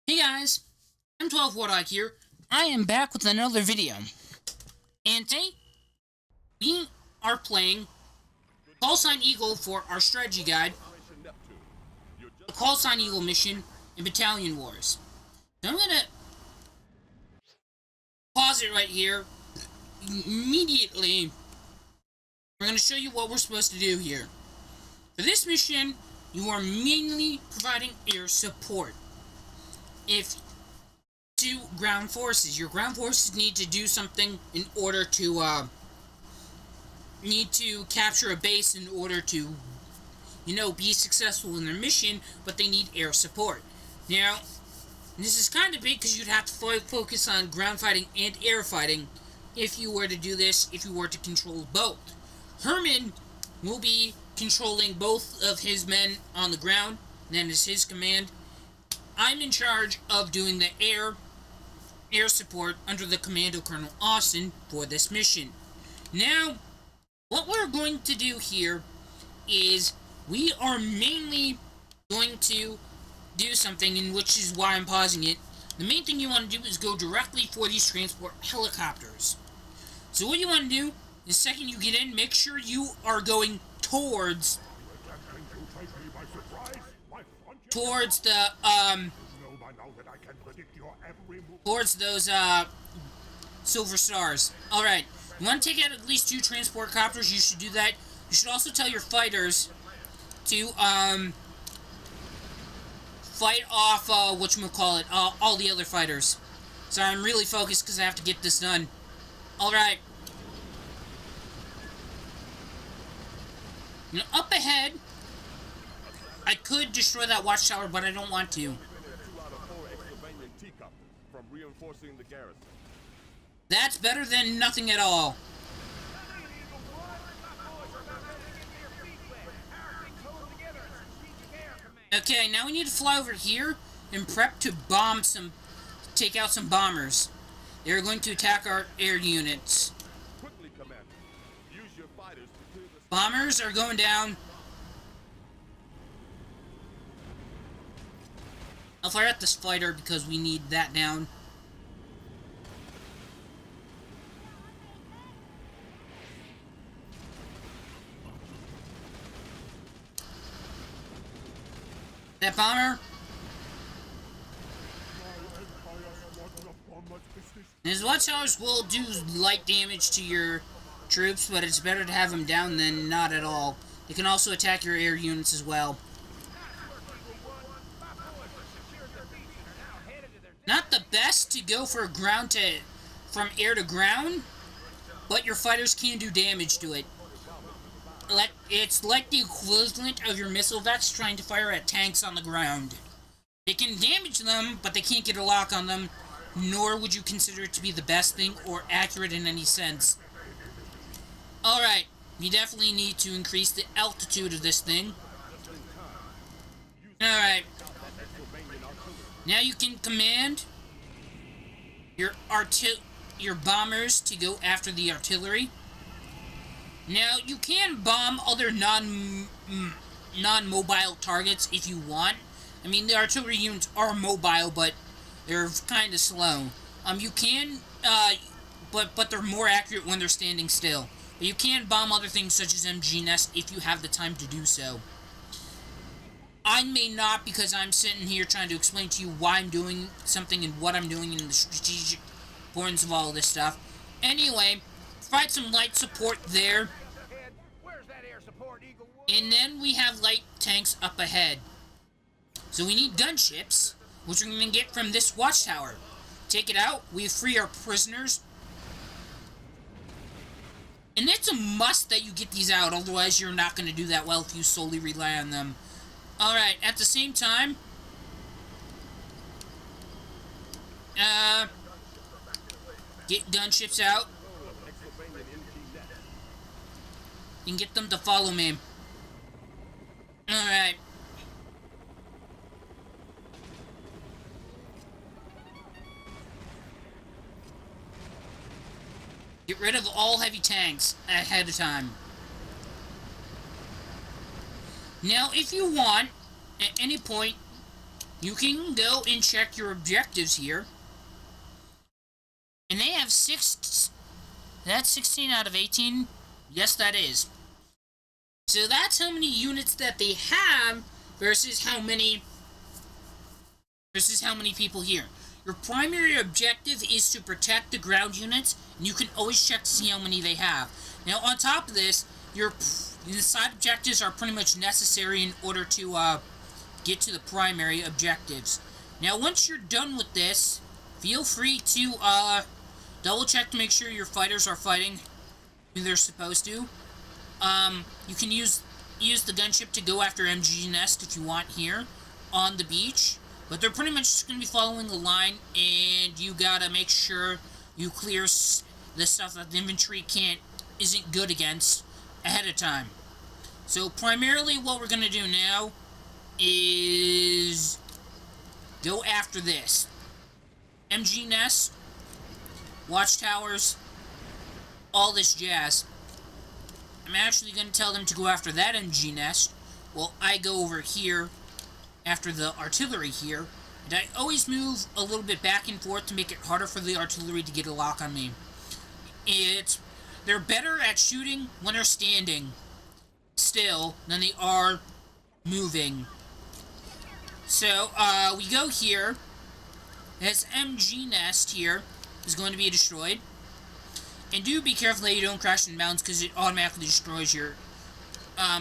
Hey guys, I'm 12 Warlock here. I am back with another video. And today, we are playing Call Sign Eagle for our strategy guide. The Call Sign Eagle mission in Battalion Wars. So I'm gonna pause it right here. Immediately, we're gonna show you what we're supposed to do here. For this mission, you are mainly providing air support. If to ground forces. Your ground forces need to do something in order to, need to capture a base in order to, be successful in their mission, but they need air support. Now, this is kind of big because you'd have to focus on ground fighting and air fighting if you were to do this, if you were to control both. Herman will be controlling both of his men on the ground, and that is his command. I'm in charge of doing the air support under the command of Colonel Austin for this mission. Now, what we're going to do here is we are mainly going to do something, in which is why I'm pausing it. The main thing you want to do is go directly for these transport helicopters. So what you want to do, the second you get in, make sure you are going towards the, towards those, silver stars. Alright, you want to take out at least 2 transport copters, you should do that. You should also tell your fighters to, fight off, whatchamacallit, all the other fighters. Sorry, I'm really focused because I have to get this done. Alright. Now, up ahead, I could destroy that watchtower, but I don't want to. That's better than nothing at all. Okay, now we need to fly over here and prep to take out some bombers. They're going to attack our air units. Bombers are going down. I'll fire at this fighter because we need that down. That bomber. His watchtowers will do light damage to your troops, but it's better to have them down than not at all. They can also attack your air units as well. Not the best to go for from air to ground, but your fighters can do damage to it. It's like the equivalent of your missile vets trying to fire at tanks on the ground. They can damage them, but they can't get a lock on them, nor would you consider it to be the best thing or accurate in any sense. Alright, you definitely need to increase the altitude of this thing. Alright. Now you can command your bombers to go after the artillery. Now, you can bomb other non-mobile targets if you want. I mean, the artillery units are mobile, but they're kind of slow. You can, but they're more accurate when they're standing still. But you can bomb other things such as MG Nest if you have the time to do so. I may not, because I'm sitting here trying to explain to you why I'm doing something and what I'm doing and the strategic importance of all of this stuff. Anyway, provide some light support there. And then we have light tanks up ahead. So we need gunships, which we're going to get from this watchtower. Take it out, we free our prisoners. And it's a must that you get these out, otherwise you're not going to do that well if you solely rely on them. Alright, at the same time, get gunships out and get them to follow me. Alright. Get rid of all heavy tanks ahead of time. Now, if you want, at any point, you can go and check your objectives here. And they have 6... That's 16 out of 18? Yes, that is. So that's how many units that they have versus how many people here. Your primary objective is to protect the ground units, and you can always check to see how many they have. Now, on top of this, the side objectives are pretty much necessary in order to get to the primary objectives. Now, once you're done with this, feel free to double check to make sure your fighters are fighting who they're supposed to. You can use the gunship to go after MG Nest if you want here on the beach. But they're pretty much just going to be following the line, and you gotta make sure you clear the stuff that the infantry isn't good against ahead of time. So primarily what we're going to do now is go after this. MG Nest, watchtowers, all this jazz. I'm actually going to tell them to go after that MG Nest while I go over here after the artillery here, and I always move a little bit back and forth to make it harder for the artillery to get a lock on me. They're better at shooting when they're standing still than they are moving. So, we go here. This MG Nest here is going to be destroyed. And do be careful that you don't crash in mountains, because it automatically destroys your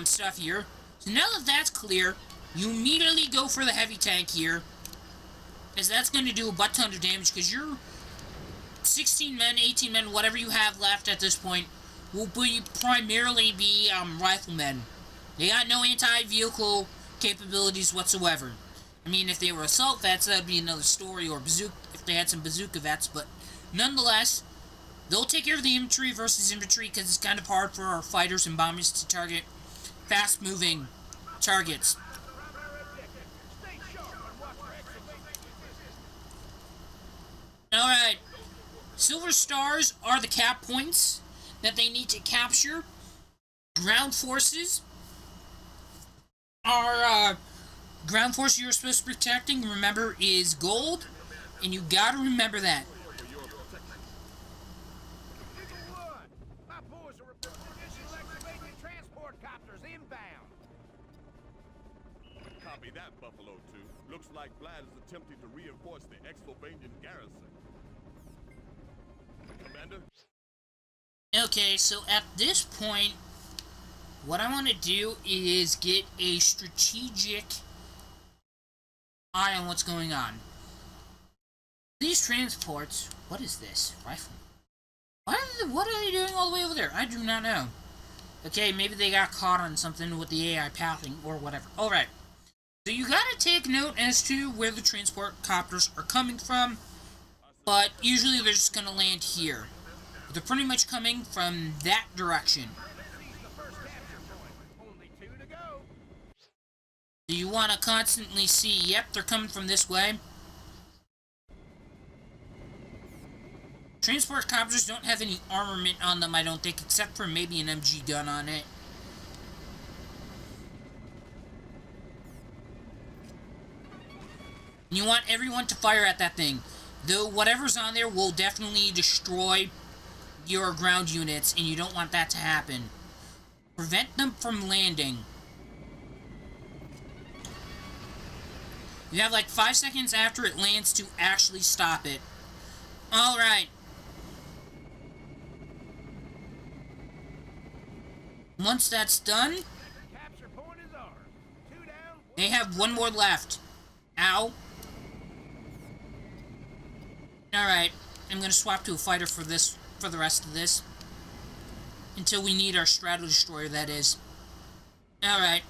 stuff here. So now that that's clear, you immediately go for the heavy tank here, as that's going to do a butt ton of damage, because your 16 men, 18 men, whatever you have left at this point, will primarily be riflemen. They got no anti-vehicle capabilities whatsoever. I mean, if they were assault vets, that would be another story, or if they had some bazooka vets, but nonetheless, they'll take care of the infantry versus infantry, because it's kind of hard for our fighters and bombers to target fast-moving targets. Alright, silver stars are the cap points that they need to capture. Ground forces are, ground force you're supposed to be protecting, remember, is gold, and you gotta remember that. Copy that, Buffalo 2. Looks like Vlad is attempting to reinforce the Exfobanian garrison. Commander? Okay, so at this point, what I want to do is get a strategic eye on what's going on. These transports... What is this? Rifle? What are they doing all the way over there? I do not know. Okay, maybe they got caught on something with the AI pathing or whatever. Alright. So you gotta take note as to where the transport copters are coming from, but usually they're just gonna land here. They're pretty much coming from that direction. So you wanna constantly see, yep, they're coming from this way. Transport copters don't have any armament on them, I don't think, except for maybe an MG gun on it. You want everyone to fire at that thing. Though whatever's on there will definitely destroy your ground units, and you don't want that to happen. Prevent them from landing. You have like 5 seconds after it lands to actually stop it. Alright. Once that's done, they have one more left. Ow. Alright, I'm gonna swap to a fighter for the rest of this. Until we need our Strato Destroyer, that is. Alright.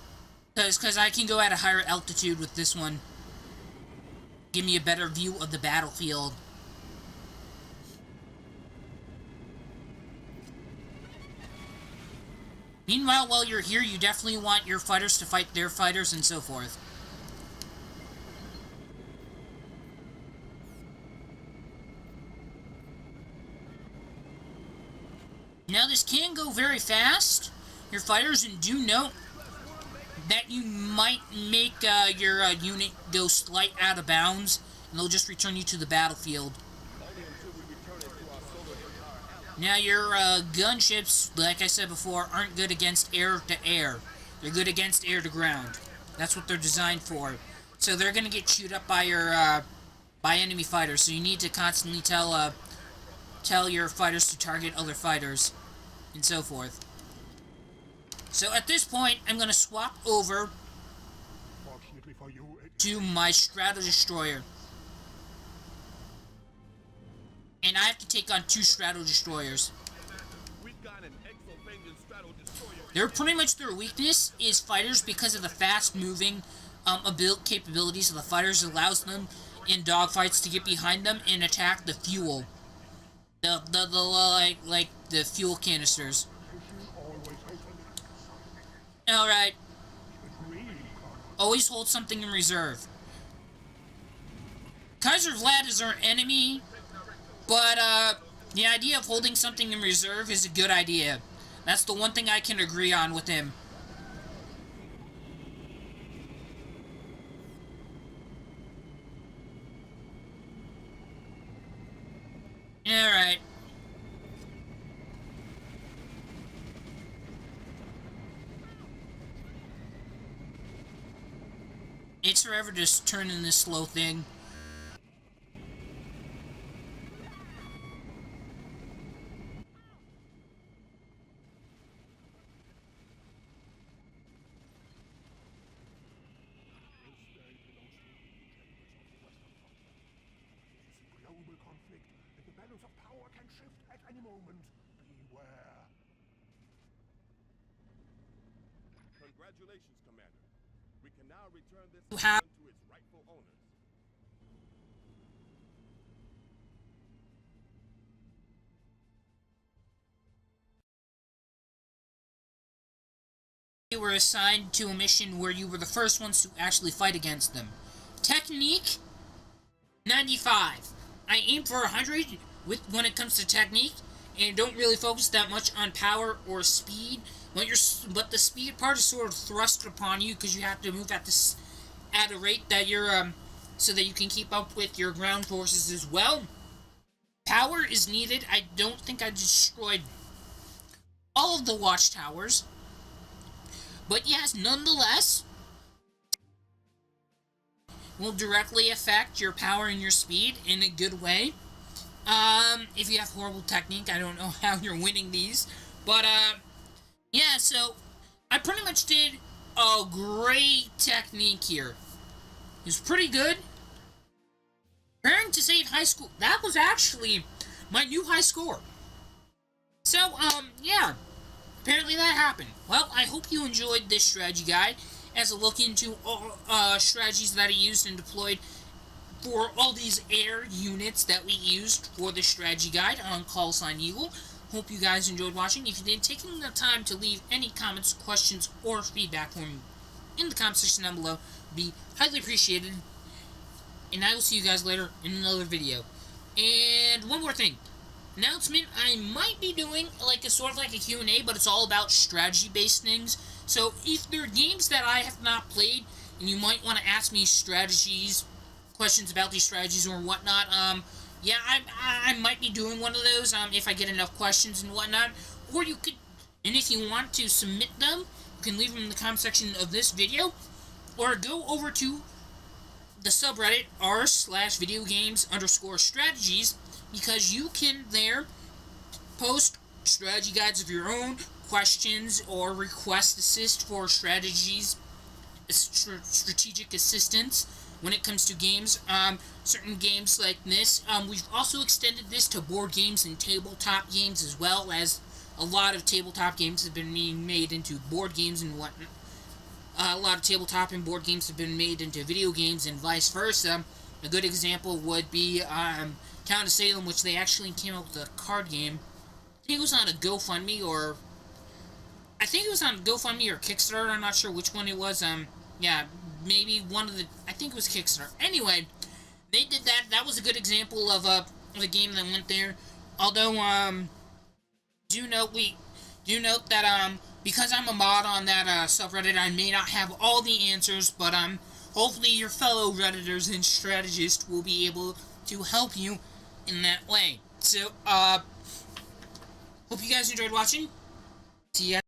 Because I can go at a higher altitude with this one. Give me a better view of the battlefield. Meanwhile, while you're here, you definitely want your fighters to fight their fighters and so forth. Now, this can go very fast. Your fighters, and do note, that you might make your unit go slight out of bounds, and they'll just return you to the battlefield. Now, your gunships, like I said before, aren't good against air-to-air. They're good against air-to-ground. That's what they're designed for. So they're going to get chewed up by your by enemy fighters. So you need to constantly tell your fighters to target other fighters, and so forth. So at this point, I'm going to swap over to my Strato Destroyer. And I have to take on 2 Strato Destroyers. They're pretty much their weakness is fighters because of the fast-moving capabilities of the fighters. Allows them in dogfights to get behind them and attack the fuel. Like the fuel canisters. Alright. Always hold something in reserve. Kaiser Vlad is our enemy, but the idea of holding something in reserve is a good idea. That's the one thing I can agree on with him. Alright. It's forever just turning this slow thing. Congratulations, Commander. We can now return this You have to its rightful owners. you were assigned to a mission where you were the first ones to actually fight against them. Technique, 95. I aim for 100 when it comes to technique, and don't really focus that much on power or speed. But the speed part is sort of thrust upon you because you have to move at a rate that you're so that you can keep up with your ground forces as well. Power is needed. I don't think I destroyed all of the watchtowers, but yes, nonetheless, will directly affect your power and your speed in a good way. If you have horrible technique, I don't know how you're winning these, but yeah, so I pretty much did a great technique here. It was pretty good. Preparing to save high school. That was actually my new high score. So, yeah. Apparently that happened. Well, I hope you enjoyed this strategy guide as a look into all strategies that I used and deployed for all these air units that we used for this strategy guide on Call Sign Eagle. Hope you guys enjoyed watching. If you did, taking the time to leave any comments, questions, or feedback for me in the comment section down below would be highly appreciated. And I will see you guys later in another video. And one more thing. Announcement, I might be doing like a sort of like a Q&A, but it's all about strategy-based things. So if there are games that I have not played, and you might want to ask me questions about these strategies or whatnot, yeah, I might be doing one of those, if I get enough questions and whatnot. Or you could, and if you want to submit them, you can leave them in the comment section of this video, or go over to the subreddit r/videogames_strategies, because you can there post strategy guides of your own, questions, or request assist for strategies, strategic assistance when it comes to games. Certain games like this. We've also extended this to board games and tabletop games, as well as a lot of tabletop games have been being made into board games and whatnot. A lot of tabletop and board games have been made into video games and vice versa. A good example would be Town of Salem, which they actually came up with a card game. I think it was on a GoFundMe or Kickstarter. I'm not sure which one it was. Yeah, maybe one of the. I think it was Kickstarter. Anyway, they did that. That was a good example of a game that went there. Although do note that because I'm a mod on that subreddit, I may not have all the answers, but hopefully your fellow redditors and strategists will be able to help you in that way. So, hope you guys enjoyed watching. See ya.